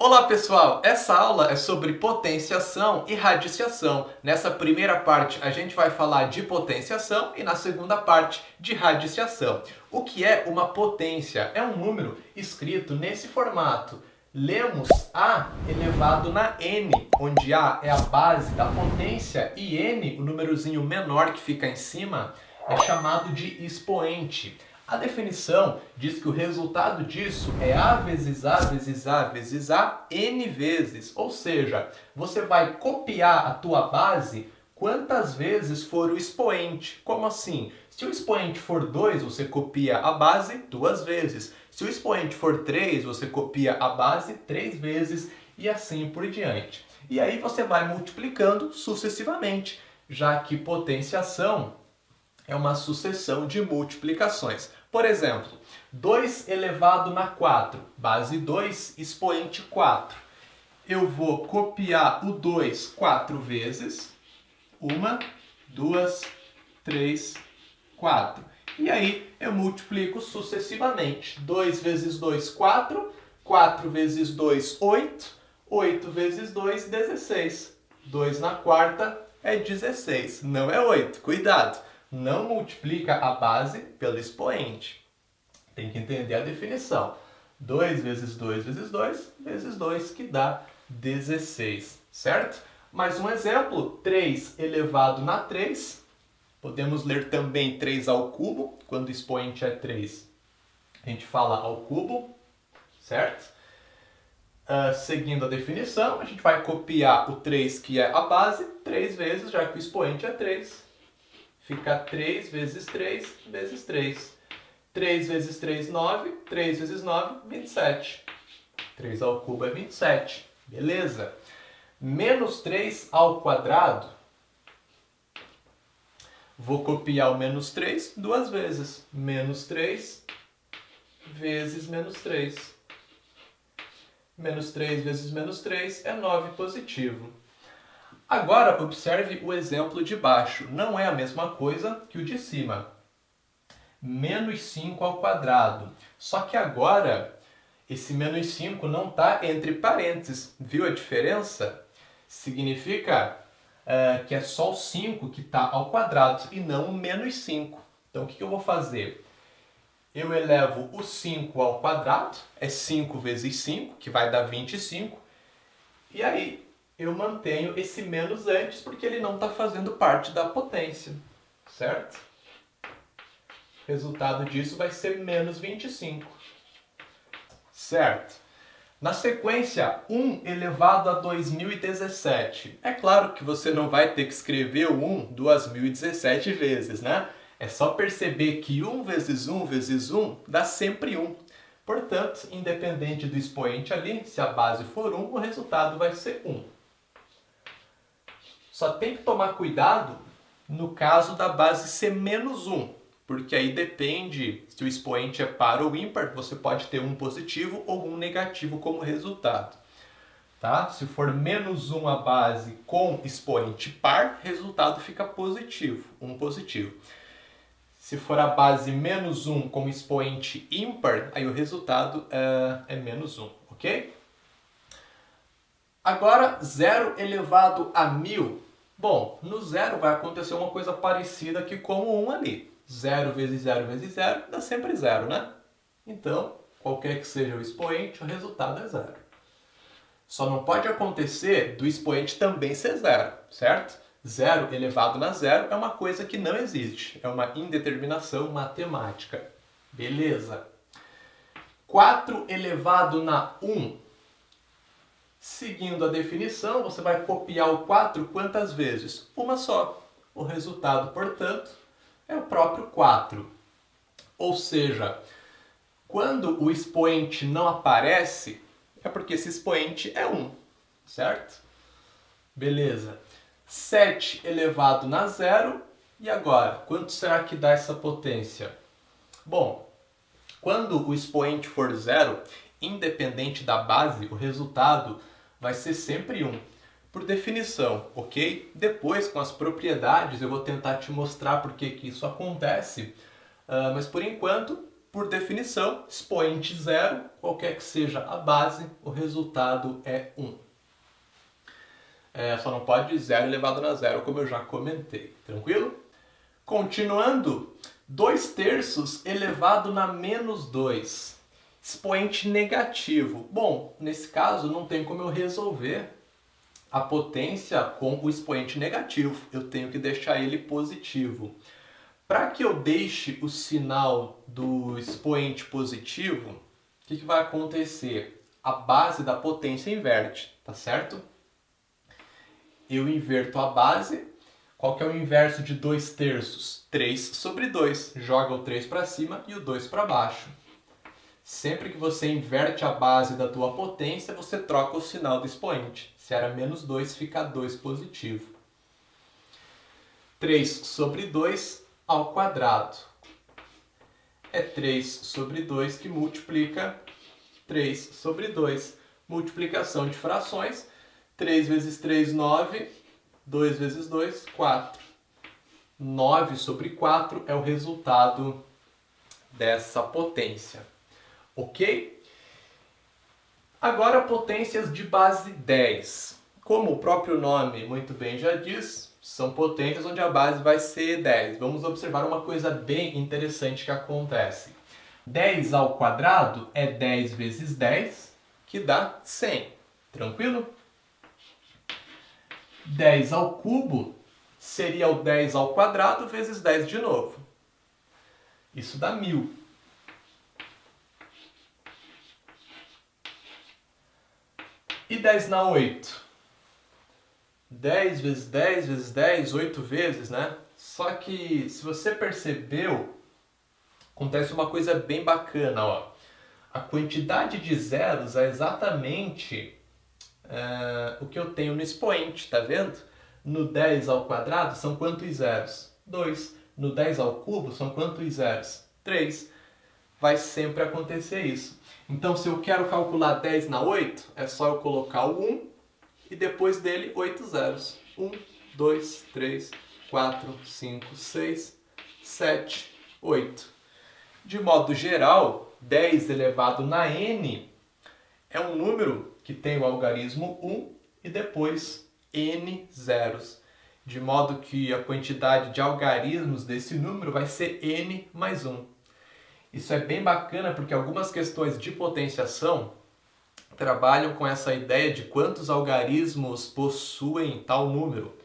Olá pessoal, essa aula é sobre potenciação e radiciação. Nessa primeira parte a gente vai falar de potenciação e na segunda parte de radiciação. O que é uma potência? É um número escrito nesse formato. Lemos A elevado na N, onde A é a base da potência e N, o númerozinho menor que fica em cima, é chamado de expoente. A definição diz que o resultado disso é A vezes A vezes A vezes A N vezes. Ou seja, você vai copiar a tua base quantas vezes for o expoente. Como assim? Se o expoente for 2, você copia a base 2 vezes. Se o expoente for 3, você copia a base 3 vezes e assim por diante. E aí você vai multiplicando sucessivamente, já que potenciação é uma sucessão de multiplicações. Por exemplo, 2 elevado na 4, base 2, expoente 4. Eu vou copiar o 2 4 vezes. 1, 2, 3, 4. E aí eu multiplico sucessivamente. 2 vezes 2, 4. 4 vezes 2, 8. 8 vezes 2, 16. 2 na quarta é 16, não é 8. Cuidado! Não multiplica a base pelo expoente. Tem que entender a definição. 2 vezes 2 vezes 2 vezes 2, que dá 16, certo? Mais um exemplo, 3 elevado na 3. Podemos ler também 3 ao cubo, quando o expoente é 3. A gente fala ao cubo, certo? Seguindo a definição, a gente vai copiar o 3, que é a base, 3 vezes, já que o expoente é 3. Fica 3 vezes 3 vezes 3. 3 vezes 3, 9. 3 vezes 9, 27. 3 ao cubo é 27. Beleza? Menos 3 ao quadrado. Vou copiar o menos 3 duas vezes. Menos 3 vezes menos 3. Menos 3 vezes menos 3 é 9 positivo. Agora, observe o exemplo de baixo. Não é a mesma coisa que o de cima. Menos 5 ao quadrado. Só que agora, esse menos 5 não está entre parênteses. Viu a diferença? Significa que é só o 5 que está ao quadrado e não o menos 5. Então, o que eu vou fazer? Eu elevo o 5 ao quadrado. É 5 vezes 5, que vai dar 25. E aí, eu mantenho esse menos antes, porque ele não está fazendo parte da potência, certo? O resultado disso vai ser menos 25, certo? Na sequência, 1 elevado a 2017. É claro que você não vai ter que escrever o 1 2017 vezes, né? É só perceber que 1 vezes 1 vezes 1 dá sempre 1. Portanto, independente do expoente ali, se a base for 1, o resultado vai ser 1. Só tem que tomar cuidado no caso da base ser menos 1, porque aí depende se o expoente é par ou ímpar, você pode ter um positivo ou um negativo como resultado. Tá? Se for menos 1 a base com expoente par, resultado fica positivo, 1 positivo. Se for a base menos 1 com expoente ímpar, aí o resultado é menos 1, ok? Agora, 0 elevado a 1000. Bom, no zero vai acontecer uma coisa parecida aqui com o 1 ali. 0 vezes 0 vezes 0 dá sempre 0, né? Então, qualquer que seja o expoente, o resultado é 0. Só não pode acontecer do expoente também ser 0, certo? 0 elevado na 0 é uma coisa que não existe. É uma indeterminação matemática. Beleza? 4 elevado na 1. Seguindo a definição, você vai copiar o 4 quantas vezes? Uma só. O resultado, portanto, é o próprio 4. Ou seja, quando o expoente não aparece, é porque esse expoente é 1, certo? Beleza. 7 elevado na 0. E agora, quanto será que dá essa potência? Bom, quando o expoente for 0, independente da base, o resultado vai ser sempre 1, por definição, ok? Depois, com as propriedades, eu vou tentar te mostrar por que isso acontece, mas por enquanto, Por definição, expoente zero, qualquer que seja a base, o resultado é 1. Só não pode 0 elevado a zero, como eu já comentei. Tranquilo? Continuando, 2/3 elevado na menos 2. Expoente negativo. Bom, nesse caso não tem como eu resolver a potência com o expoente negativo. Eu tenho que deixar ele positivo. Para que eu deixe o sinal do expoente positivo, o que vai acontecer? A base da potência inverte, tá certo? Eu inverto a base. Qual que é o inverso de 2/3? 3 sobre 2. Joga o 3 para cima e o 2 para baixo. Sempre que você inverte a base da tua potência, você troca o sinal do expoente. Se era menos 2, fica 2 positivo. 3 sobre 2 ao quadrado. É 3 sobre 2 que multiplica 3 sobre 2. Multiplicação de frações. 3 vezes 3, 9. 2 vezes 2, 4. 9 sobre 4 é o resultado dessa potência. Ok? Agora potências de base 10. Como o próprio nome muito bem já diz, são potências onde a base vai ser 10. Vamos observar uma coisa bem interessante que acontece. 10 ao quadrado é 10 vezes 10, que dá 100. Tranquilo? 10 ao cubo seria o 10 ao quadrado vezes 10 de novo. Isso dá 1000. E 10 na 8? 10 vezes 10 vezes 10, 8 vezes, né? Só que, se você percebeu, acontece uma coisa bem bacana, ó. A quantidade de zeros é exatamente o que eu tenho no expoente, tá vendo? No 10 ao quadrado são quantos zeros? 2. No 10 ao cubo são quantos zeros? 3. Vai sempre acontecer isso. Então, se eu quero calcular 10 na 8, é só eu colocar o 1 e depois dele 8 zeros. 1, 2, 3, 4, 5, 6, 7, 8. De modo geral, 10 elevado na n é um número que tem o algarismo 1 e depois n zeros. De modo que a quantidade de algarismos desse número vai ser n mais 1. Isso é bem bacana porque algumas questões de potenciação trabalham com essa ideia de quantos algarismos possuem tal número.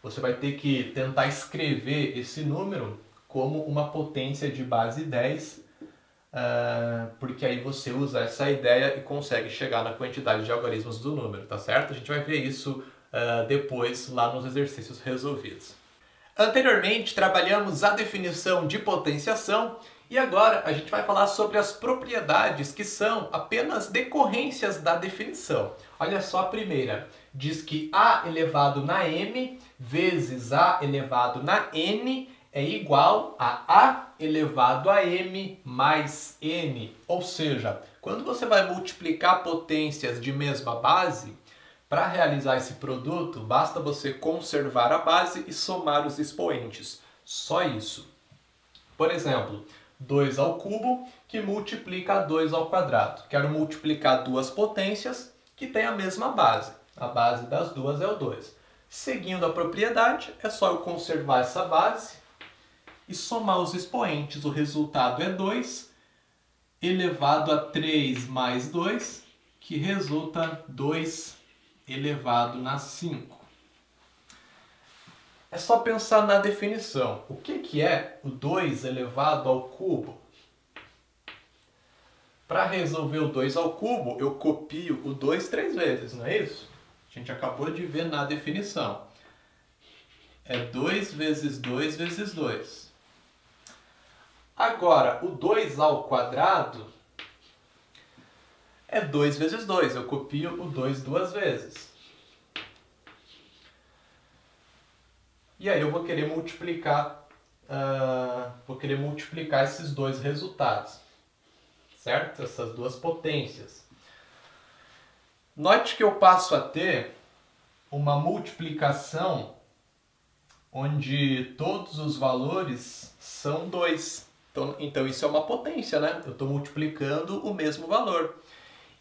Você vai ter que tentar escrever esse número como uma potência de base 10, porque aí você usa essa ideia e consegue chegar na quantidade de algarismos do número, tá certo? A gente vai ver isso depois lá nos exercícios resolvidos. Anteriormente trabalhamos a definição de potenciação e agora a gente vai falar sobre as propriedades que são apenas decorrências da definição. Olha só a primeira, diz que a elevado na m vezes a elevado na n é igual a a elevado a m mais n. Ou seja, quando você vai multiplicar potências de mesma base, para realizar esse produto, basta você conservar a base e somar os expoentes. Só isso. Por exemplo, 2 ao cubo que multiplica 2 ao quadrado. Quero multiplicar duas potências que têm a mesma base. A base das duas é o 2. Seguindo a propriedade, é só eu conservar essa base e somar os expoentes. O resultado é 2 elevado a 3 mais 2, que resulta 2 elevado na 5. É só pensar na definição. O que é o 2 elevado ao cubo? Para resolver o 2 ao cubo, eu copio o 2 3 vezes, não é isso? A gente acabou de ver na definição. É 2 vezes 2 vezes 2. Agora, o 2 ao quadrado é 2 vezes 2. Eu copio o 2 duas vezes. E aí eu vou querer multiplicar esses dois resultados, certo? Essas duas potências. Note que eu passo a ter uma multiplicação onde todos os valores são 2. Então isso é uma potência, né? Eu estou multiplicando o mesmo valor.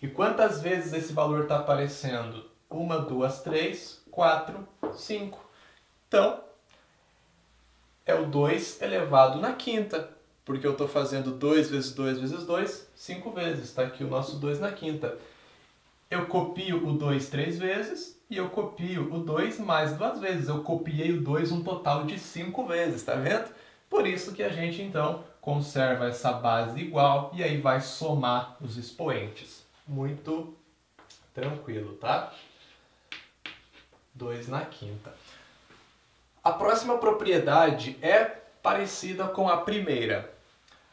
E quantas vezes esse valor está aparecendo? 1, 2, 3, 4, 5. Então, é o 2 elevado na quinta, porque eu estou fazendo 2 vezes 2 vezes 2, 5 vezes. Está aqui o nosso 2 na quinta. Eu copio o 2 3 vezes e eu copio o 2 mais 2 vezes. Eu copiei o 2 um total de 5 vezes, tá vendo? Por isso que a gente, então, conserva essa base igual e aí vai somar os expoentes. Muito tranquilo, tá? 2 na quinta. A próxima propriedade é parecida com a primeira.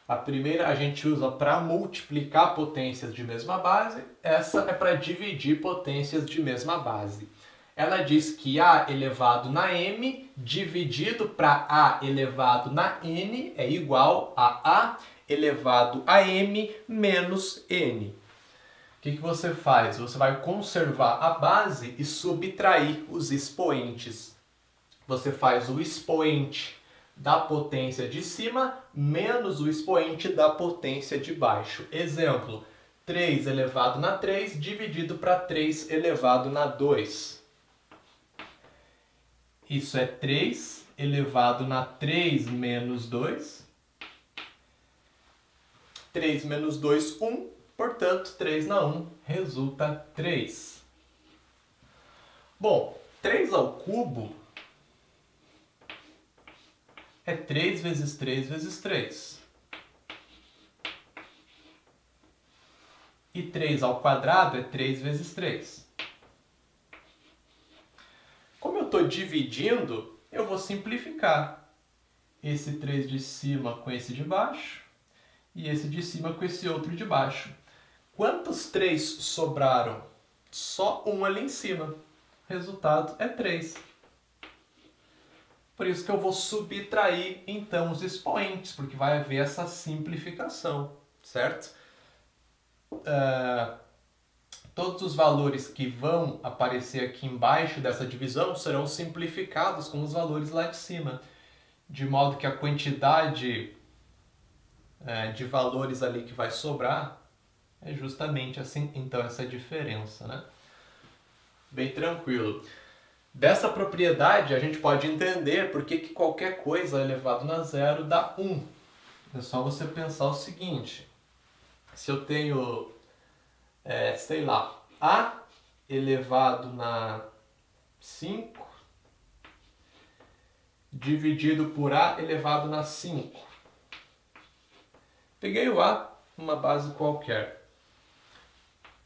A primeira a gente usa para multiplicar potências de mesma base, essa é para dividir potências de mesma base. Ela diz que A elevado na m dividido para A elevado na n é igual a A elevado a m menos n. O que você faz? Você vai conservar a base e subtrair os expoentes. Você faz o expoente da potência de cima menos o expoente da potência de baixo. Exemplo, 3 elevado na 3 dividido para 3 elevado na 2. Isso é 3 elevado na 3 menos 2. 3 menos 2, 1. Portanto, 3 na 1 resulta 3. Bom, 3 ao cubo é 3 vezes 3 vezes 3. E 3 ao quadrado é 3 vezes 3. Como eu estou dividindo, eu vou simplificar. Esse 3 de cima com esse de baixo e esse de cima com esse outro de baixo. Quantos 3 sobraram? Só um ali em cima. O resultado é 3. Por isso que eu vou subtrair, então, os expoentes, porque vai haver essa simplificação, certo? Todos os valores que vão aparecer aqui embaixo dessa divisão serão simplificados com os valores lá de cima, de modo que a quantidade de valores ali que vai sobrar é justamente assim, então, essa diferença, né? Bem tranquilo. Dessa propriedade, a gente pode entender por que qualquer coisa elevado na zero dá 1. É só você pensar o seguinte. Se eu tenho, sei lá, A elevado na 5 dividido por A elevado na 5. Peguei o A, uma base qualquer.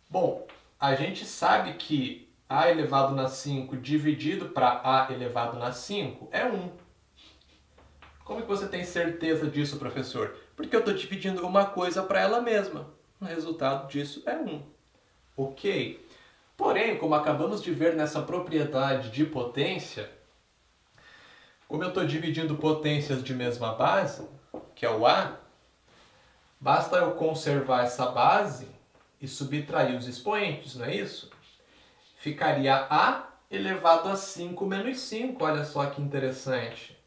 Bom, a gente sabe que A elevado na 5 dividido para A elevado na 5 é 1. Como que você tem certeza disso, professor? Porque eu estou dividindo uma coisa para ela mesma. O resultado disso é 1. Ok? Porém, como acabamos de ver nessa propriedade de potência, como eu estou dividindo potências de mesma base, que é o A, basta eu conservar essa base e subtrair os expoentes, não é isso? Ficaria A elevado a 5 menos 5. Olha só que interessante.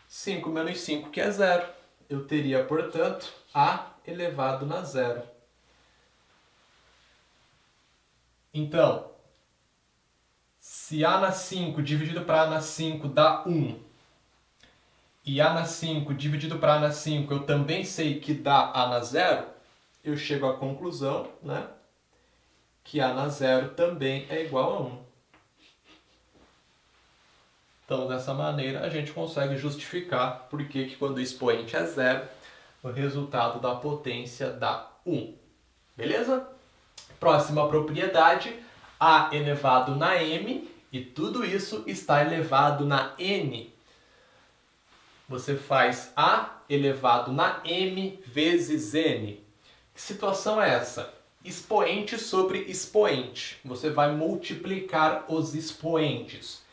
5 menos 5, que é 0. Eu teria, portanto, A elevado na 0. Então, se A na 5 dividido para A na 5 dá 1, e A na 5 dividido para A na 5 eu também sei que dá A na 0, eu chego à conclusão, né, que A na 0 também é igual a 1. Então, dessa maneira, a gente consegue justificar por que quando o expoente é 0, o resultado da potência dá 1. Beleza? Próxima propriedade, A elevado na m, e tudo isso está elevado na n. Você faz A elevado na m vezes n. Que situação é essa? Expoente sobre expoente. Você vai multiplicar os expoentes.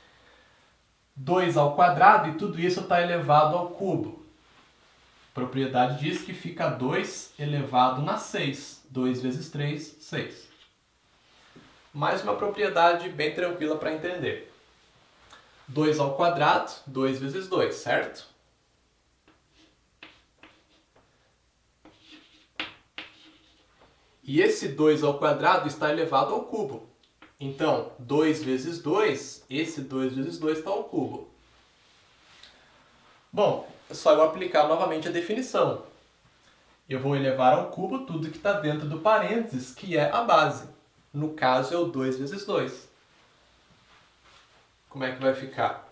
2 ao quadrado e tudo isso está elevado ao cubo. A propriedade diz que fica 2 elevado na 6. 2 vezes 3, 6. Mais uma propriedade bem tranquila para entender. 2 ao quadrado, 2 vezes 2, certo? E esse 2 ao quadrado está elevado ao cubo. Então, 2 vezes 2, esse 2 vezes 2 está ao cubo. Bom, é só eu aplicar novamente a definição. Eu vou elevar ao cubo tudo que está dentro do parênteses, que é a base. No caso, é o 2 vezes 2. Como é que vai ficar?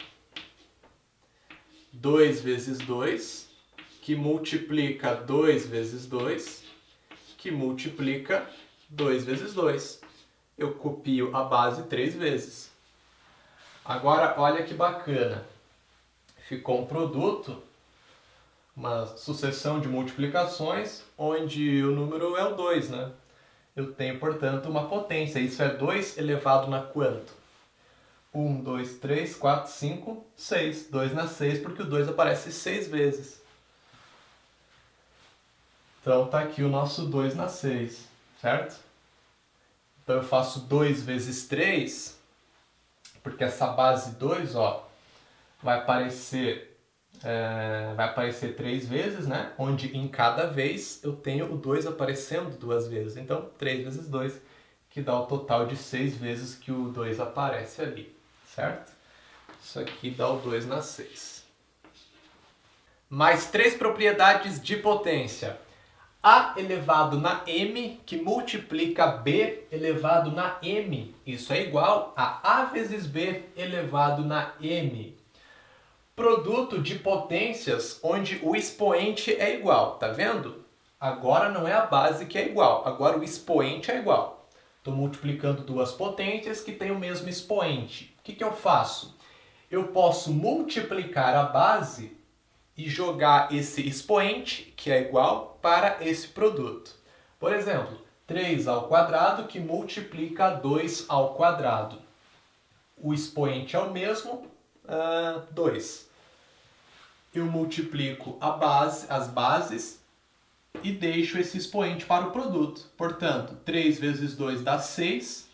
2 vezes 2, que multiplica 2 vezes 2, que multiplica 2 vezes 2. Eu copio a base 3 vezes. Agora, olha que bacana. Ficou um produto, uma sucessão de multiplicações, onde o número é o 2, né? Eu tenho, portanto, uma potência. Isso é 2 elevado na quanto? 1, 2, 3, 4, 5, 6. 2 na 6, porque o 2 aparece 6 vezes. Então, está aqui o nosso 2 na 6, certo? Então, eu faço 2 vezes 3, porque essa base 2, ó, vai aparecer 3 vezes, né? Onde em cada vez eu tenho o 2 aparecendo 2 vezes. Então, 3 vezes 2, que dá o total de 6 vezes que o 2 aparece ali, certo? Isso aqui dá o 2 na 6. Mais 3 propriedades de potência. A elevado na m, que multiplica b elevado na m. Isso é igual a vezes b elevado na m. Produto de potências onde o expoente é igual, tá vendo? Agora não é a base que é igual, agora o expoente é igual. Estou multiplicando duas potências que têm o mesmo expoente. O que eu faço? Eu posso multiplicar a base e jogar esse expoente, que é igual, para esse produto. Por exemplo, 3 ao quadrado que multiplica 2 ao quadrado. O expoente é o mesmo, 2. Eu multiplico as bases e deixo esse expoente para o produto. Portanto, 3 vezes 2 dá 6.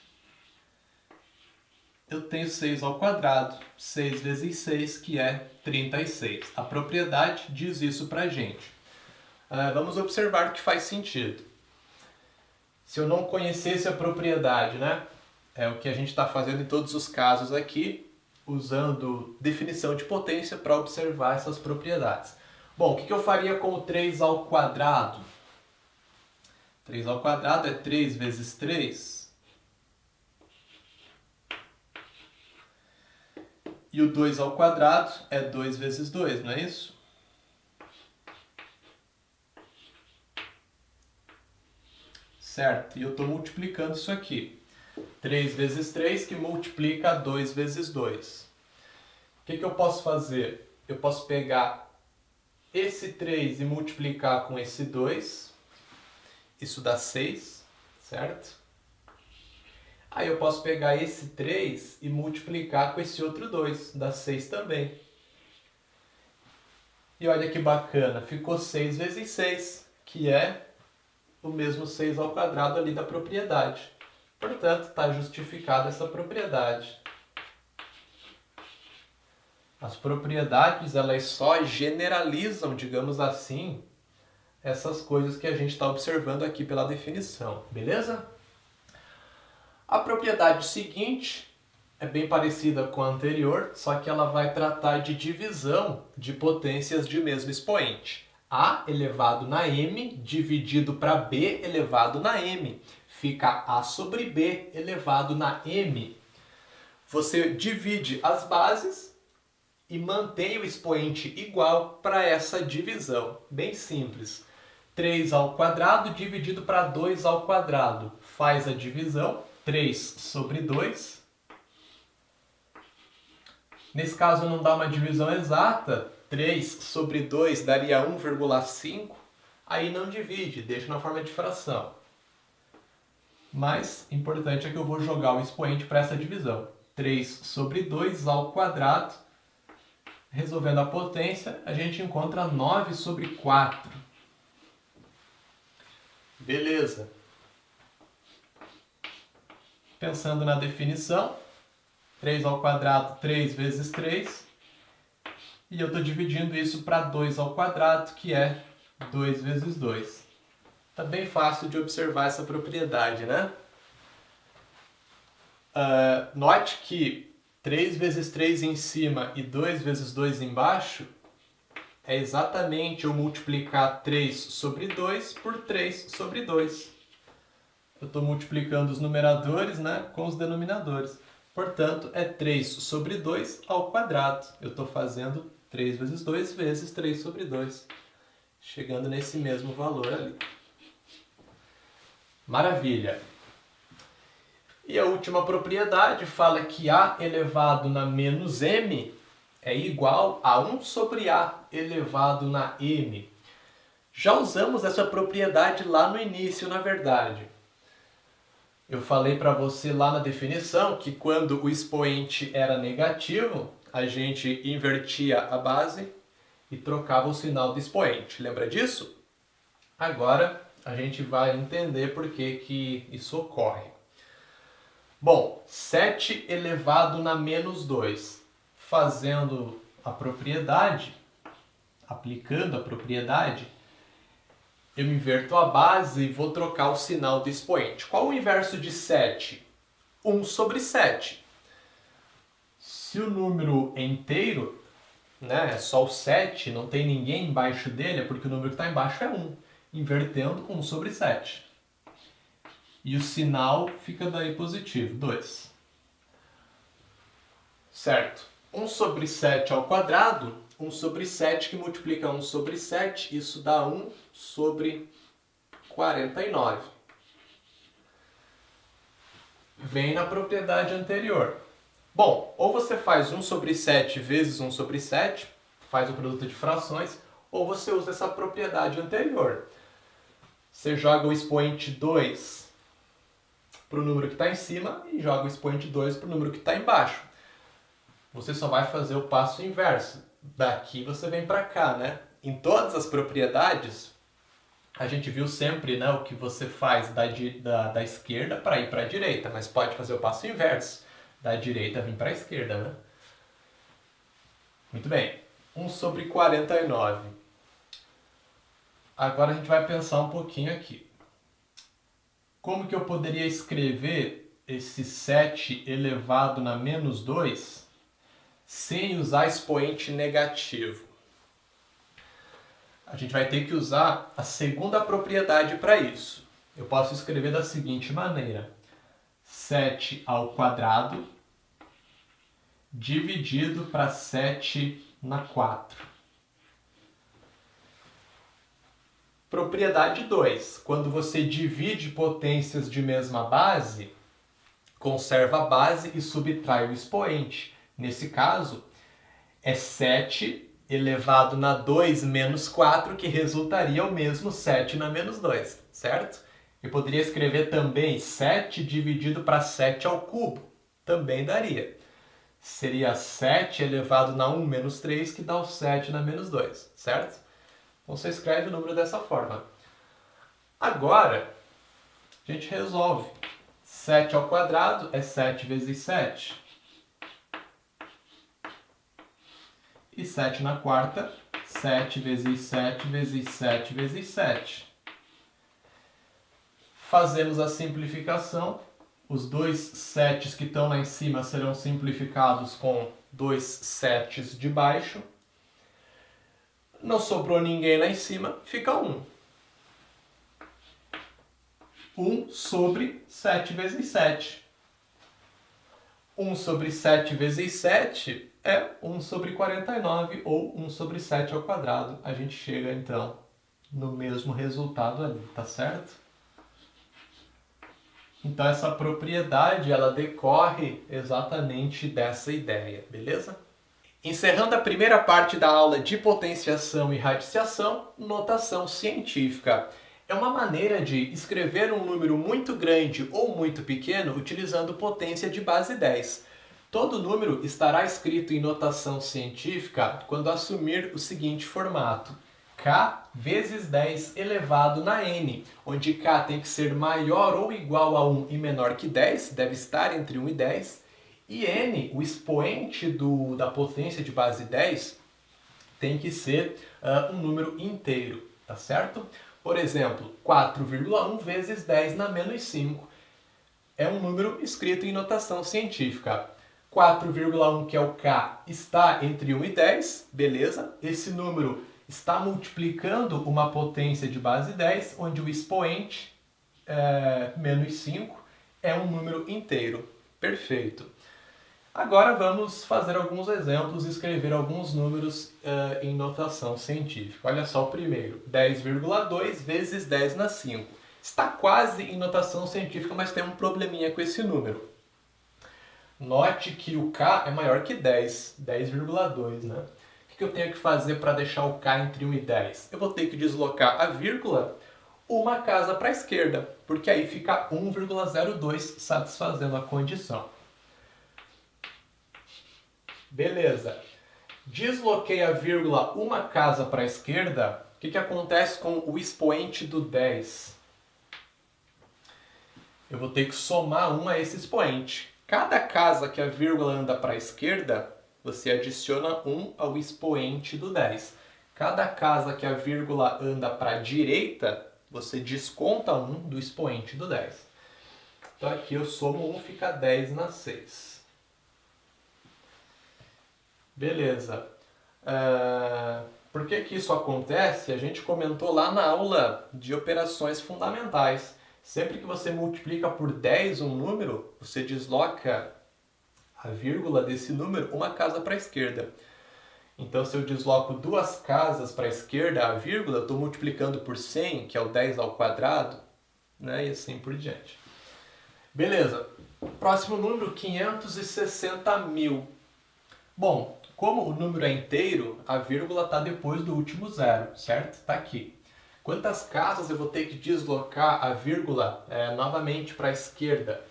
Eu tenho 6 ao quadrado. 6 vezes 6, que é 36. A propriedade diz isso para a gente. Vamos observar que faz sentido. Se eu não conhecesse a propriedade, né? É o que a gente está fazendo em todos os casos aqui, usando definição de potência para observar essas propriedades. Bom, o que eu faria com o 3 ao quadrado? 3 ao quadrado é 3 vezes 3. E o 2 ao quadrado é 2 vezes 2, não é isso? Certo, e eu estou multiplicando isso aqui. 3 vezes 3 que multiplica 2 vezes 2. O que eu posso fazer? Eu posso pegar esse 3 e multiplicar com esse 2. Isso dá 6, certo? Aí eu posso pegar esse 3 e multiplicar com esse outro 2. Dá 6 também. E olha que bacana, ficou 6 vezes 6, que é o mesmo 6 ao quadrado ali da propriedade. Portanto, está justificada essa propriedade. As propriedades, elas só generalizam, digamos assim, essas coisas que a gente está observando aqui pela definição, beleza? A propriedade seguinte é bem parecida com a anterior, só que ela vai tratar de divisão de potências de mesmo expoente. A elevado na m dividido para b elevado na m. Fica a sobre b elevado na m. Você divide as bases e mantém o expoente igual para essa divisão. Bem simples. 3 ao quadrado dividido para 2 ao quadrado. Faz a divisão. 3 sobre 2. Nesse caso não dá uma divisão exata. 3 sobre 2 daria 1,5. Aí não divide, deixa na forma de fração. Mas, importante é que eu vou jogar o expoente para essa divisão. 3 sobre 2 ao quadrado. Resolvendo a potência, a gente encontra 9 sobre 4. Beleza. Pensando na definição, 3 ao quadrado, 3 vezes 3. E eu estou dividindo isso para 2 ao quadrado, que é 2 vezes 2. Tá bem fácil de observar essa propriedade, né? Note que 3 vezes 3 em cima e 2 vezes 2 embaixo é exatamente eu multiplicar 3 sobre 2 por 3 sobre 2. Eu estou multiplicando os numeradores, né, com os denominadores. Portanto, é 3 sobre 2 ao quadrado. Eu estou fazendo 3 vezes 2 vezes 3 sobre 2. Chegando nesse mesmo valor ali. Maravilha! E a última propriedade fala que A elevado na menos M é igual a 1 sobre A elevado na M. Já usamos essa propriedade lá no início, na verdade. Eu falei para você lá na definição que quando o expoente era negativo, a gente invertia a base e trocava o sinal do expoente. Lembra disso? Agora a gente vai entender por que isso ocorre. Bom, 7 elevado na menos 2. Fazendo a propriedade, aplicando a propriedade, eu inverto a base e vou trocar o sinal do expoente. Qual o inverso de 7? 1 sobre 7. Se o número é inteiro, né, é só o 7, não tem ninguém embaixo dele, é porque o número que está embaixo é 1. Invertendo 1 sobre 7. E o sinal fica daí positivo, 2. Certo. 1 sobre 7 ao quadrado, 1 sobre 7 que multiplica 1 sobre 7, isso dá 1 sobre 49. Vem na propriedade anterior. Bom, ou você faz 1 sobre 7 vezes 1 sobre 7, faz o produto de frações, ou você usa essa propriedade anterior. Você joga o expoente 2 para o número que está em cima e joga o expoente 2 para o número que está embaixo. Você só vai fazer o passo inverso. Daqui você vem para cá, né? Em todas as propriedades, a gente viu sempre, né, o que você faz da esquerda para ir para a direita, mas pode fazer o passo inverso. Da direita vir para a esquerda, né? Muito bem. 1 sobre 49. Agora a gente vai pensar um pouquinho aqui. Como que eu poderia escrever esse 7 elevado na menos 2 sem usar expoente negativo? A gente vai ter que usar a segunda propriedade para isso. Eu posso escrever da seguinte maneira. 7 ao quadrado dividido para 7 na 4. Propriedade 2. Quando você divide potências de mesma base, conserva a base e subtrai o expoente. Nesse caso, é 7 elevado na 2 menos 4, que resultaria o mesmo 7 na menos 2, certo? Eu poderia escrever também 7 dividido para 7 ao cubo. Também daria. Seria 7 elevado na 1 menos 3, que dá o 7 na menos 2, certo? Então você escreve o número dessa forma. Agora, a gente resolve. 7 ao quadrado é 7 vezes 7. E 7 na quarta, 7 vezes 7 vezes 7 vezes 7. Fazemos a simplificação. Os dois 7's que estão lá em cima serão simplificados com 2 7's de baixo. Não sobrou ninguém lá em cima, fica 1. 1 sobre 7 vezes 7. 1 sobre 7 vezes 7 é 1 sobre 49, ou 1 sobre 7 ao quadrado. A gente chega, então, no mesmo resultado ali, tá certo? Então, essa propriedade, ela decorre exatamente dessa ideia, beleza? Encerrando a primeira parte da aula de potenciação e radiciação, notação científica. É uma maneira de escrever um número muito grande ou muito pequeno utilizando potência de base 10. Todo número estará escrito em notação científica quando assumir o seguinte formato: k vezes 10 elevado na n, onde k tem que ser maior ou igual a 1 e menor que 10, deve estar entre 1 e 10, e n, o expoente da potência de base 10, tem que ser um número inteiro, tá certo? Por exemplo, 4,1 vezes 10 na menos 5 é um número escrito em notação científica. 4,1, que é o K, está entre 1 e 10, beleza? Esse número está multiplicando uma potência de base 10, onde o expoente, menos 5, é um número inteiro. Perfeito. Agora vamos fazer alguns exemplos e escrever alguns números em notação científica. Olha só o primeiro, 10,2 vezes 10 na 5. Está quase em notação científica, mas tem um probleminha com esse número. Note que o K é maior que 10, 10,2, né? O que eu tenho que fazer para deixar o K entre 1 e 10? Eu vou ter que deslocar a vírgula uma casa para a esquerda, porque aí fica 1,02 satisfazendo a condição. Beleza. Desloquei a vírgula uma casa para a esquerda, o que acontece com o expoente do 10? Eu vou ter que somar 1 a esse expoente. Cada casa que a vírgula anda para a esquerda, você adiciona 1 ao expoente do 10. Cada casa que a vírgula anda para a direita, você desconta 1 do expoente do 10. Então aqui eu somo 1, fica 10 na 6. Beleza. Por que isso acontece? A gente comentou lá na aula de operações fundamentais. Sempre que você multiplica por 10 um número, você desloca a vírgula desse número uma casa para a esquerda. Então, se eu desloco duas casas para a esquerda, a vírgula, eu estou multiplicando por 100, que é o 10 ao quadrado, né? E assim por diante. Beleza. Próximo número, 560.000. Bom, como o número é inteiro, a vírgula está depois do último zero, certo? Está aqui. Quantas casas eu vou ter que deslocar a vírgula novamente para a esquerda?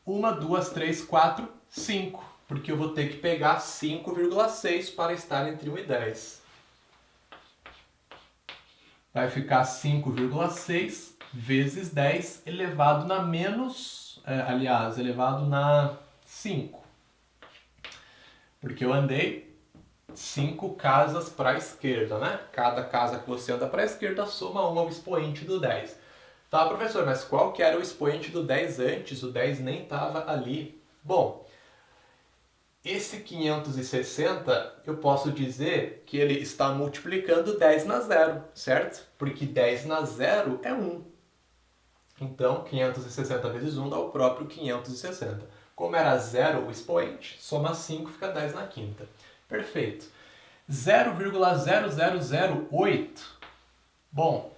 1, 2, 3, 4, 5. Porque eu vou ter que pegar 5,6 para estar entre 1 e 10. Vai ficar 5,6 vezes 10 elevado na elevado na 5. Porque eu andei 5 casas para a esquerda, né? Cada casa que você anda para a esquerda soma 1 ao expoente do 10. Tá, professor, mas qual que era o expoente do 10 antes? O 10 nem estava ali. Bom, esse 560, eu posso dizer que ele está multiplicando 10 na 0, certo? Porque 10 na 0 é 1. Então, 560 vezes 1 dá o próprio 560. Como era 0 o expoente, soma 5, fica 10 na quinta. Perfeito. 0,0008. Bom,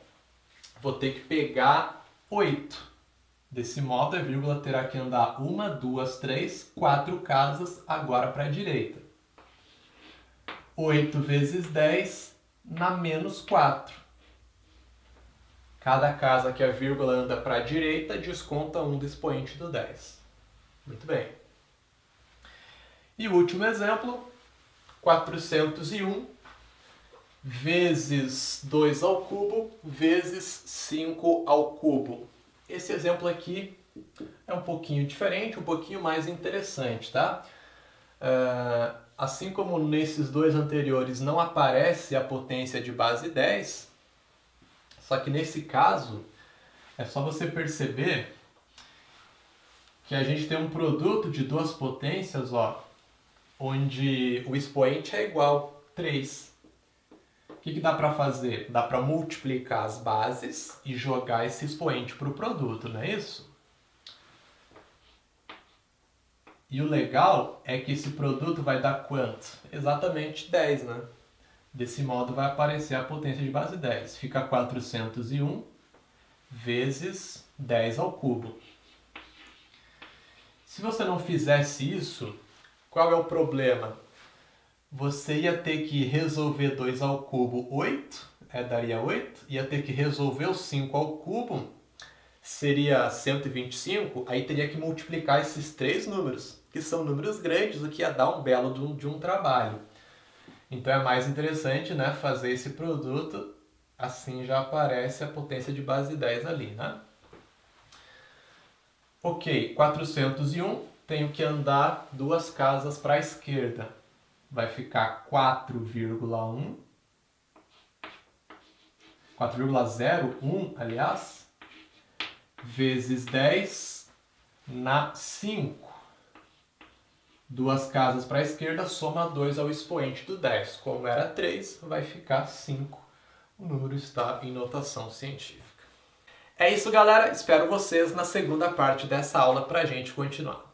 vou ter que pegar 8. Desse modo, a vírgula terá que andar 1, 2, 3, 4 casas agora para a direita. 8 vezes 10 na menos 4. Cada casa que a vírgula anda para a direita desconta 1 do expoente do 10. Muito bem. E o último exemplo, 401 vezes 2 ao cubo vezes 5 ao cubo. Esse exemplo aqui é um pouquinho diferente, um pouquinho mais interessante, tá? Assim como nesses dois anteriores não aparece a potência de base 10, só que nesse caso é só você perceber que a gente tem um produto de duas potências, ó, onde o expoente é igual, 3. O que dá para fazer? Dá para multiplicar as bases e jogar esse expoente para o produto, não é isso? E o legal é que esse produto vai dar quanto? Exatamente 10, né? Desse modo vai aparecer a potência de base 10. Fica 401 vezes 10 ao cubo. Se você não fizesse isso, qual é o problema? Você ia ter que resolver 2 ao cubo 8, daria 8. Ia ter que resolver o 5 ao cubo, seria 125. Aí teria que multiplicar esses três números, que são números grandes, o que ia dar um belo de um trabalho. Então é mais interessante, né, fazer esse produto, assim já aparece a potência de base 10 ali, né? Ok, 401, tenho que andar duas casas para a esquerda. Vai ficar 4,1. 4,01, aliás, vezes 10 na 5. Duas casas para a esquerda, soma 2 ao expoente do 10. Como era 3, vai ficar 5. O número está em notação científica. É isso, galera. Espero vocês na segunda parte dessa aula para a gente continuar.